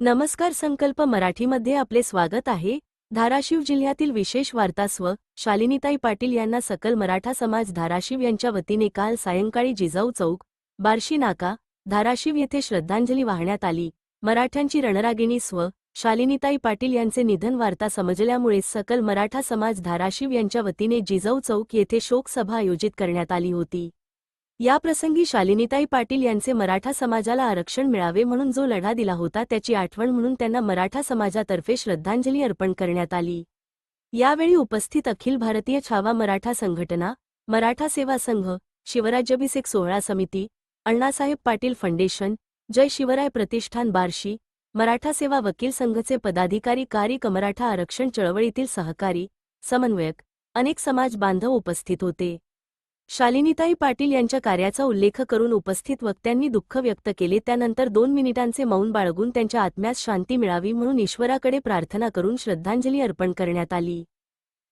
नमस्कार. संकल्प मराठीमध्ये आपले स्वागत आहे. धाराशिव जिल्ह्यातील विशेष वार्ता शालिनीताई पाटील यांना सकल मराठा समाज धाराशिव यांच्या वतीने काल सायंकाळी जिजाऊ चौक, बार्शी नाका, धाराशिव येथे श्रद्धांजली वाहण्यात आली. मराठ्यांची रणरागिणी शालिनीताई पाटील यांचे निधन वार्ता समजल्यामुळे सकल मराठा समाज धाराशिव यांच्या वतीने जिजाऊ चौक येथे शोकसभा आयोजित करण्यात आली होती. याप्रसंगी शालिनीताई पाटील यांचे मराठा समाजाला आरक्षण मिळावे म्हणून जो लढा दिला होता त्याची आठवण म्हणून त्यांना मराठा समाजातर्फे श्रद्धांजली अर्पण करण्यात आली. यावेळी उपस्थित अखिल भारतीय छावा मराठा संघटना, मराठा सेवा संघ, शिवराज्याभिषेक सोहळा समिती, अण्णासाहेब पाटील फाउंडेशन, जय शिवराय प्रतिष्ठान बार्शी, मराठा सेवा वकील संघचे पदाधिकारी, कार्यक, मराठा आरक्षण चळवळीतील सहकारी, समन्वयक, अनेक समाज बांधव उपस्थित होते. शालिनीताई पाटील यांच्या कार्याचा उल्लेख करून उपस्थित वक्त्यांनी दुःख व्यक्त केले. त्यानंतर 2 मिनिटांचे मौन बाळगून त्यांच्या आत्म्यास शांती मिळावी म्हणून ईश्वराकडे प्रार्थना करून श्रद्धांजली अर्पण करण्यात आली.